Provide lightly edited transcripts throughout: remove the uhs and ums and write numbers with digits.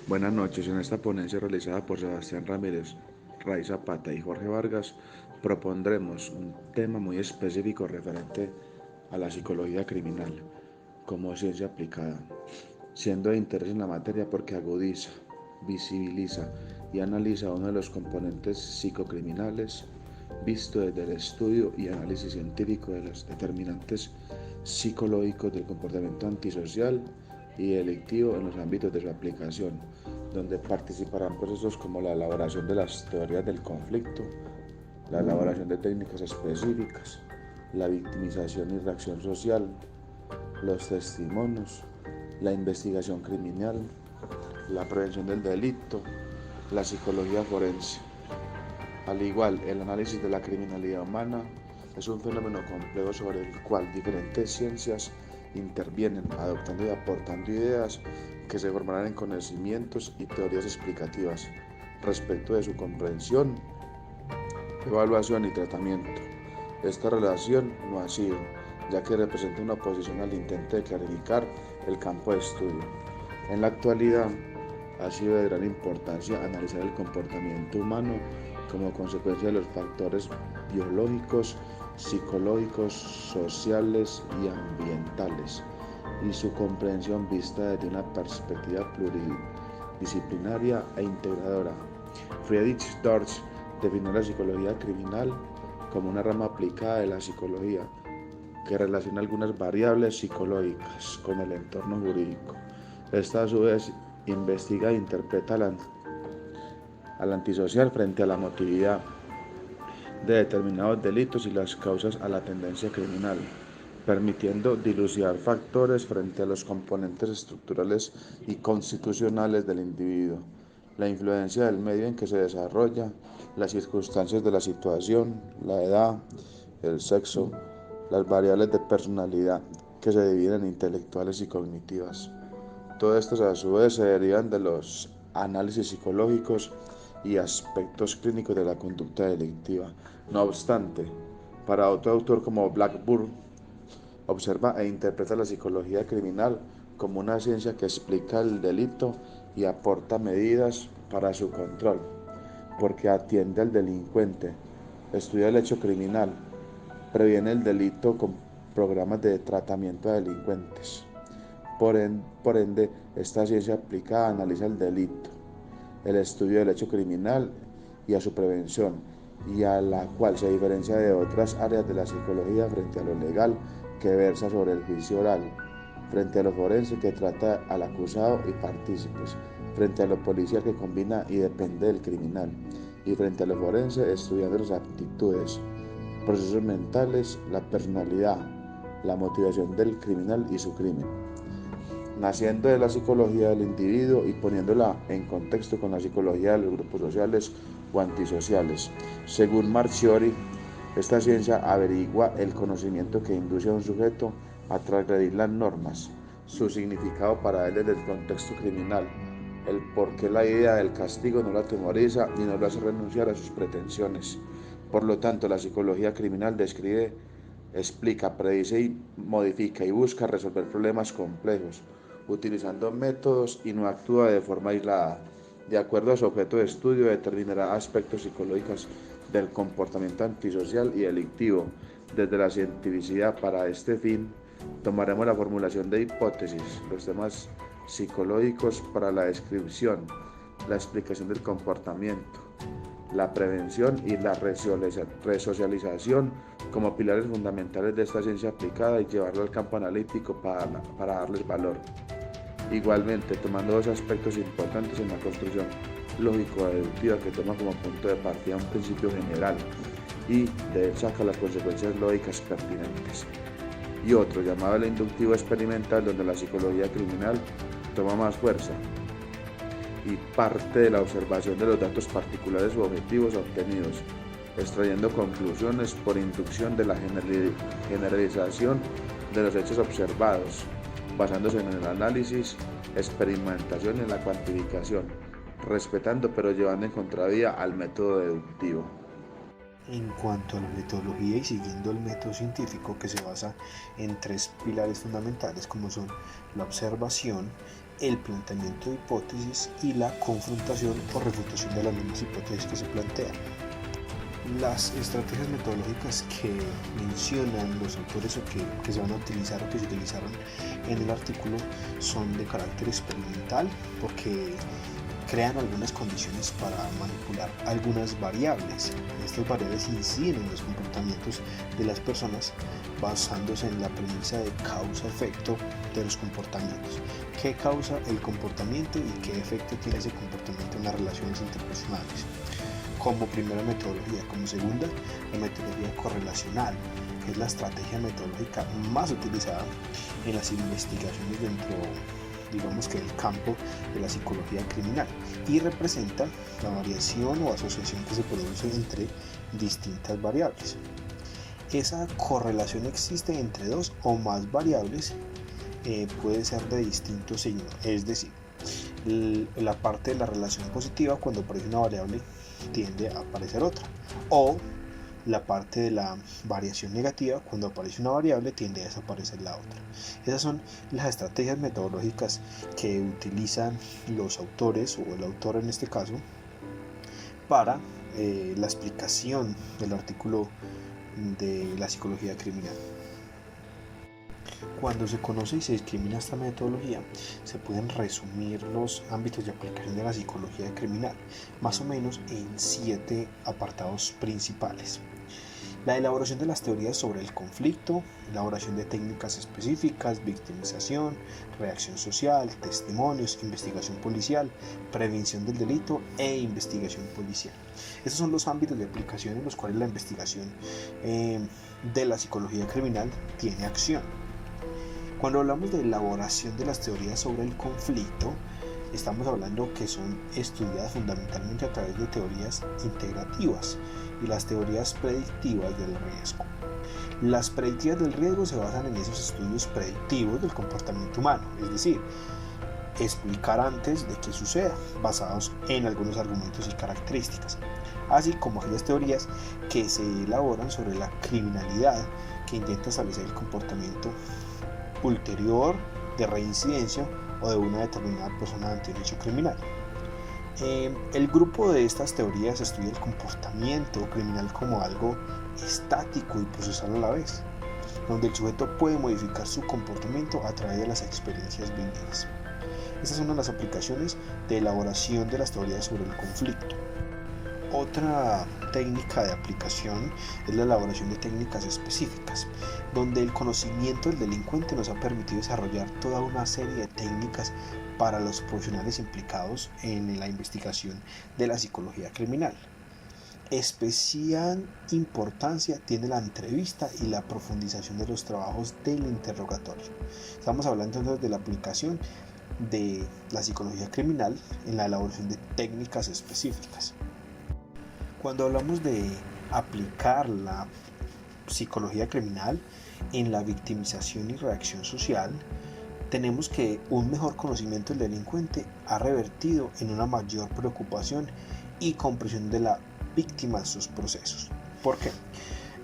Buenas noches. En esta ponencia realizada por Sebastián Ramírez, Ray Zapata y Jorge Vargas, propondremos un tema muy específico referente a la psicología criminal como ciencia aplicada, siendo de interés en la materia porque agudiza, visibiliza y analiza uno de los componentes psicocriminales visto desde el estudio y análisis científico de los determinantes psicológicos del comportamiento antisocial y delictivo en los ámbitos de su aplicación, donde participarán procesos como la elaboración de las teorías del conflicto, la elaboración de técnicas específicas, la victimización y reacción social, los testimonios, la investigación criminal, la prevención del delito, la psicología forense. Al igual, el análisis de la criminalidad humana es un fenómeno complejo sobre el cual diferentes ciencias intervienen, adoptando y aportando ideas que se formarán en conocimientos y teorías explicativas respecto de su comprensión, evaluación y tratamiento. Esta relación no ha sido, ya que representa una oposición al intento de clarificar el campo de estudio. En la actualidad, ha sido de gran importancia analizar el comportamiento humano como consecuencia de los factores biológicos, psicológicos, sociales y ambientales, y su comprensión vista desde una perspectiva pluridisciplinaria e integradora. Friedrich Dorsch definió la psicología criminal como una rama aplicada de la psicología que relaciona algunas variables psicológicas con el entorno jurídico. Esta a su vez investiga e interpreta al antisocial frente a la motividad de determinados delitos y las causas a la tendencia criminal, permitiendo dilucidar factores frente a los componentes estructurales y constitucionales del individuo, la influencia del medio en que se desarrolla, las circunstancias de la situación, la edad, el sexo, las variables de personalidad que se dividen en intelectuales y cognitivas. Todos estos a su vez se derivan de los análisis psicológicos y aspectos clínicos de la conducta delictiva. No obstante, para otro autor como Blackburn, observa e interpreta la psicología criminal como una ciencia que explica el delito y aporta medidas para su control, porque atiende al delincuente, estudia el hecho criminal, previene el delito con programas de tratamiento a delincuentes. Por ende, esta ciencia aplicada analiza el delito, el estudio del hecho criminal y a su prevención, y a la cual se diferencia de otras áreas de la psicología frente a lo legal, que versa sobre el juicio oral, frente a lo forense, que trata al acusado y partícipes, frente a lo policial, que combina y depende del criminal, y frente a lo forense, estudiando las aptitudes, procesos mentales, la personalidad, la motivación del criminal y su crimen, naciendo de la psicología del individuo y poniéndola en contexto con la psicología de los grupos sociales o antisociales. Según Marchiori, esta ciencia averigua el conocimiento que induce a un sujeto a transgredir las normas, su significado para él desde el contexto criminal, el por qué la idea del castigo no lo atemoriza ni no lo hace renunciar a sus pretensiones. Por lo tanto, la psicología criminal describe, explica, predice y modifica y busca resolver problemas complejos, utilizando métodos y no actúa de forma aislada. De acuerdo a su objeto de estudio, determinará aspectos psicológicos del comportamiento antisocial y delictivo desde la cientificidad. Para este fin, tomaremos la formulación de hipótesis, los temas psicológicos para la descripción, la explicación del comportamiento, la prevención y la resocialización como pilares fundamentales de esta ciencia aplicada y llevarlo al campo analítico para darles valor. Igualmente, tomando dos aspectos importantes en la construcción lógico-deductiva, que toma como punto de partida un principio general y de él saca las consecuencias lógicas pertinentes, y otro llamado el inductivo experimental, donde la psicología criminal toma más fuerza y parte de la observación de los datos particulares u objetivos obtenidos, extrayendo conclusiones por inducción de la generalización de los hechos observados, basándose en el análisis, experimentación y en la cuantificación, respetando pero llevando en contravía al método deductivo. En cuanto a la metodología y siguiendo el método científico que se basa en tres pilares fundamentales como son la observación, el planteamiento de hipótesis y la confrontación o refutación de las mismas hipótesis que se plantean. Las estrategias metodológicas que mencionan los autores o que se van a utilizar o que se utilizaron en el artículo son de carácter experimental porque crean algunas condiciones para manipular algunas variables. Estas variables inciden en los comportamientos de las personas basándose en la premisa de causa-efecto de los comportamientos. ¿Qué causa el comportamiento y qué efecto tiene ese comportamiento en las relaciones interpersonales? Como primera metodología. Como segunda, la metodología correlacional, que es la estrategia metodológica más utilizada en las investigaciones dentro, digamos que el campo de la psicología criminal, y representa la variación o asociación que se produce entre distintas variables. Esa correlación existe entre dos o más variables, puede ser de distinto signo, es decir, la parte de la relación positiva, cuando aparece una variable tiende a aparecer otra, o la parte de la variación negativa, cuando aparece una variable tiende a desaparecer la otra. Esas son las estrategias metodológicas que utilizan los autores, o el autor en este caso, para la explicación del artículo de la psicología criminal. Cuando se conoce y se discrimina esta metodología, se pueden resumir los ámbitos de aplicación de la psicología criminal, más o menos en 7 apartados principales. La elaboración de las teorías sobre el conflicto, elaboración de técnicas específicas, victimización, reacción social, testimonios, investigación policial, prevención del delito e investigación policial. Estos son los ámbitos de aplicación en los cuales la investigación de la psicología criminal tiene acción. Cuando hablamos de elaboración de las teorías sobre el conflicto, estamos hablando que son estudiadas fundamentalmente a través de teorías integrativas y las teorías predictivas del riesgo. Las predictivas del riesgo se basan en esos estudios predictivos del comportamiento humano, es decir, explicar antes de que suceda, basados en algunos argumentos y características, así como aquellas teorías que se elaboran sobre la criminalidad, que intenta establecer el comportamiento ulterior de reincidencia o de una determinada persona ante un hecho criminal. El grupo de estas teorías estudia el comportamiento criminal como algo estático y procesal a la vez, donde el sujeto puede modificar su comportamiento a través de las experiencias vividas. Estas son las aplicaciones de elaboración de las teorías sobre el conflicto. Otra técnica de aplicación es la elaboración de técnicas específicas, donde el conocimiento del delincuente nos ha permitido desarrollar toda una serie de técnicas para los profesionales implicados en la investigación de la psicología criminal. Especial importancia tiene la entrevista y la profundización de los trabajos del interrogatorio. Estamos hablando entonces de la aplicación de la psicología criminal en la elaboración de técnicas específicas. Cuando hablamos de aplicar la psicología criminal en la victimización y reacción social, tenemos que un mejor conocimiento del delincuente ha revertido en una mayor preocupación y comprensión de la víctima de sus procesos. ¿Por qué?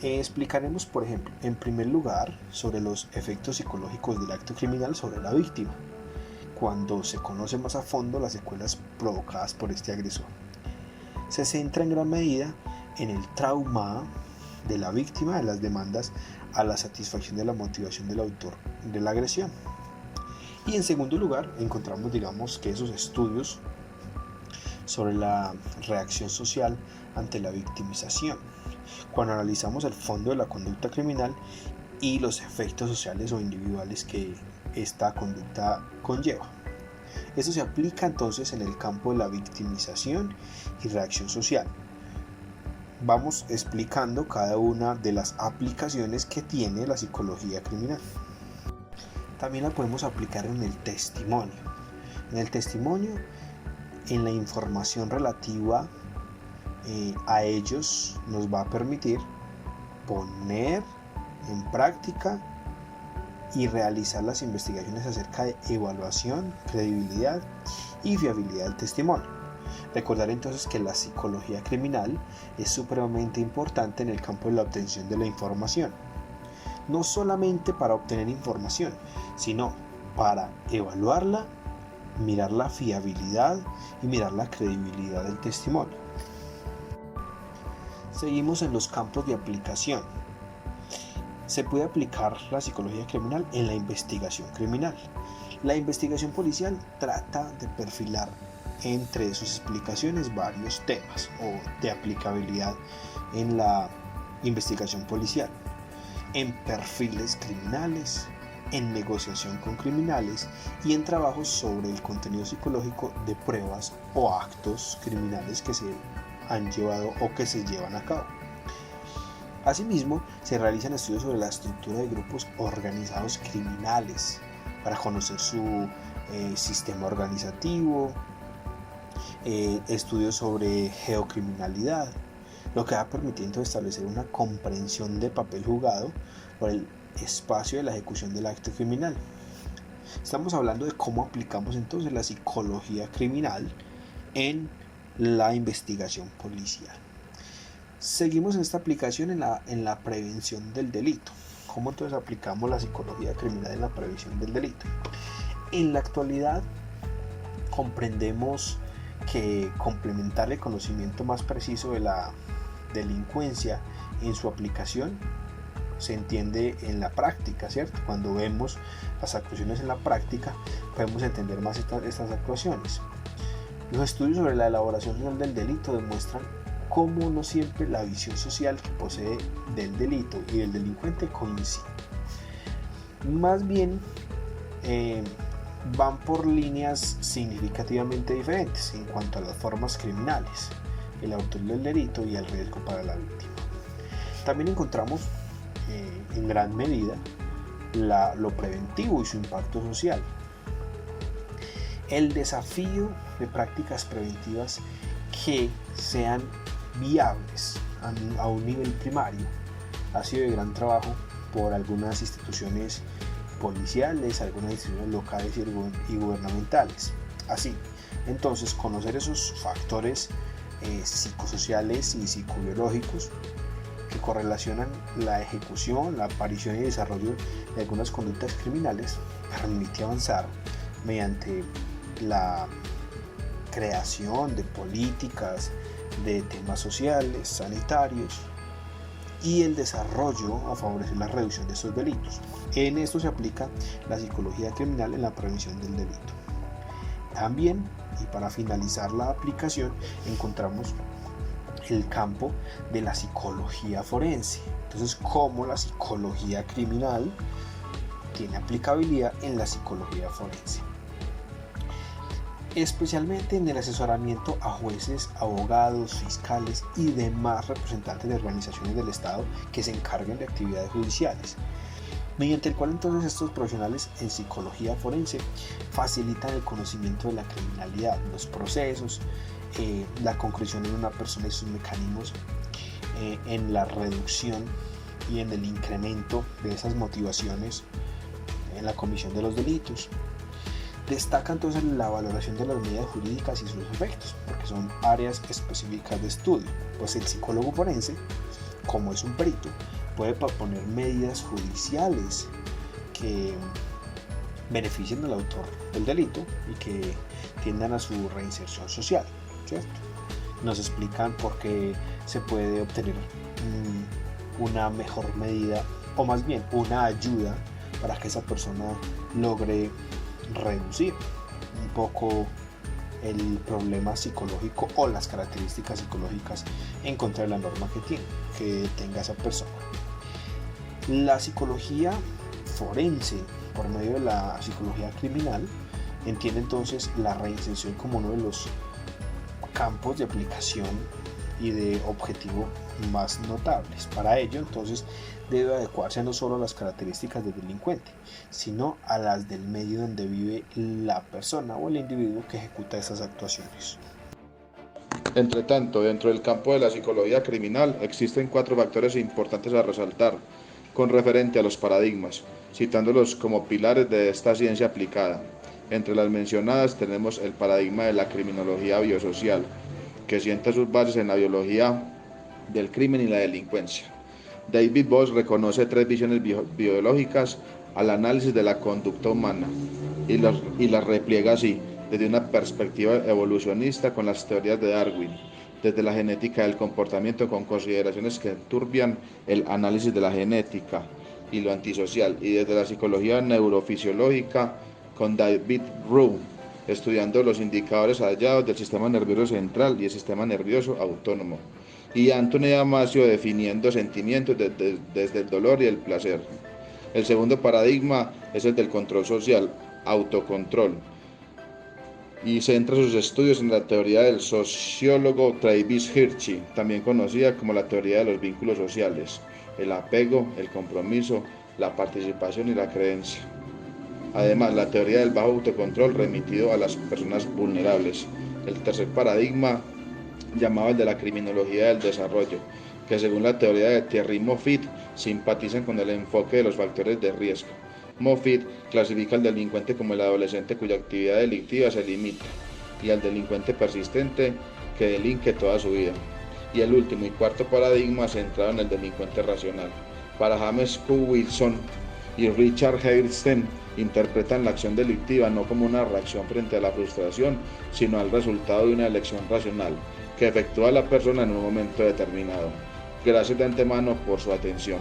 Explicaremos, por ejemplo, en primer lugar, sobre los efectos psicológicos del acto criminal sobre la víctima, cuando se conoce más a fondo las secuelas provocadas por este agresor. Se centra en gran medida en el trauma de la víctima, de las demandas a la satisfacción de la motivación del autor de la agresión. Y en segundo lugar, encontramos, que esos estudios sobre la reacción social ante la victimización, cuando analizamos el fondo de la conducta criminal y los efectos sociales o individuales que esta conducta conlleva. Esto se aplica entonces en el campo de la victimización y reacción social. Vamos explicando cada una de las aplicaciones que tiene la psicología criminal. También la podemos aplicar en el testimonio. En el testimonio, en la información relativa a ellos, nos va a permitir poner en práctica y realizar las investigaciones acerca de evaluación, credibilidad y fiabilidad del testimonio. Recordar entonces que la psicología criminal es supremamente importante en el campo de la obtención de la información, no solamente para obtener información, sino para evaluarla mirar la fiabilidad y mirar la credibilidad del testimonio. Seguimos en los campos de aplicación. Se puede aplicar la psicología criminal en la investigación criminal. La investigación policial trata de perfilar entre sus explicaciones varios temas o de aplicabilidad en la investigación policial, en perfiles criminales, en negociación con criminales y en trabajos sobre el contenido psicológico de pruebas o actos criminales que se han llevado o que se llevan a cabo. Asimismo, se realizan estudios sobre la estructura de grupos organizados criminales para conocer su sistema organizativo, estudios sobre geocriminalidad, lo que va permitiendo establecer una comprensión de papel jugado por el espacio de la ejecución del acto criminal. Estamos hablando de cómo aplicamos entonces la psicología criminal en la investigación policial. Seguimos en esta aplicación en la prevención del delito. ¿Cómo entonces aplicamos la psicología criminal en la prevención del delito? En la actualidad comprendemos que complementar el conocimiento más preciso de la delincuencia en su aplicación se entiende en la práctica, ¿cierto? Cuando vemos las actuaciones en la práctica podemos entender más estas actuaciones. Los estudios sobre la elaboración social del delito demuestran cómo no siempre la visión social que posee del delito y del delincuente coincide. Más bien van por líneas significativamente diferentes en cuanto a las formas criminales, el autor del delito y el riesgo para la víctima. También encontramos en gran medida lo preventivo y su impacto social. El desafío de prácticas preventivas que sean viables a un nivel primario ha sido de gran trabajo por algunas instituciones policiales, algunas instituciones locales y gubernamentales. Así, entonces, conocer esos factores psicosociales y psicobiológicos que correlacionan la ejecución, la aparición y desarrollo de algunas conductas criminales permite avanzar mediante la creación de políticas, de temas sociales, sanitarios y el desarrollo a favorecer la reducción de estos delitos. En esto se aplica la psicología criminal en la prevención del delito. También, y para finalizar la aplicación, encontramos el campo de la psicología forense. Entonces, cómo la psicología criminal tiene aplicabilidad en la psicología forense, especialmente en el asesoramiento a jueces, abogados, fiscales y demás representantes de organizaciones del Estado que se encarguen de actividades judiciales, mediante el cual entonces estos profesionales en psicología forense facilitan el conocimiento de la criminalidad, los procesos, la concreción en una persona y sus mecanismos, en la reducción y en el incremento de esas motivaciones en la comisión de los delitos. Destaca entonces la valoración de las medidas jurídicas y sus efectos, porque son áreas específicas de estudio. Pues el psicólogo forense, como es un perito, puede proponer medidas judiciales que beneficien al autor del delito y que tiendan a su reinserción social, ¿cierto? Nos explican por qué se puede obtener una mejor medida, o más bien una ayuda para que esa persona logre reducir un poco el problema psicológico o las características psicológicas en contra de la norma que tenga esa persona. La psicología forense, por medio de la psicología criminal, entiende entonces la reinserción como uno de los campos de aplicación y de objetivo más notables. Para ello, entonces, debe adecuarse no solo a las características del delincuente, sino a las del medio donde vive la persona o el individuo que ejecuta esas actuaciones. Entre tanto, dentro del campo de la psicología criminal existen 4 factores importantes a resaltar con referente a los paradigmas, citándolos como pilares de esta ciencia aplicada. Entre las mencionadas tenemos el paradigma de la criminología biosocial, que sienta sus bases en la biología del crimen y la delincuencia. David Bosch reconoce 3 visiones biológicas al análisis de la conducta humana y las repliega así: desde una perspectiva evolucionista con las teorías de Darwin, desde la genética del comportamiento con consideraciones que enturbian el análisis de la genética y lo antisocial, y desde la psicología neurofisiológica con David Rowe, estudiando los indicadores hallados del sistema nervioso central y el sistema nervioso autónomo, y Anthony Damasio definiendo sentimientos desde el dolor y el placer. El segundo paradigma es el del control social, autocontrol, y centra sus estudios en la teoría del sociólogo Travis Hirschi, también conocida como la teoría de los vínculos sociales, el apego, el compromiso, la participación y la creencia. Además, la teoría del bajo autocontrol remitido a las personas vulnerables. El tercer paradigma, llamado el de la criminología del desarrollo, que según la teoría de Thierry Moffitt, simpatizan con el enfoque de los factores de riesgo. Moffitt clasifica al delincuente como el adolescente cuya actividad delictiva se limita, y al delincuente persistente que delinque toda su vida. Y el último y cuarto paradigma centrado en el delincuente racional. Para James Q. Wilson y Richard Heirsten, interpretan la acción delictiva no como una reacción frente a la frustración, sino al resultado de una elección racional que efectúa la persona en un momento determinado. Gracias de antemano por su atención.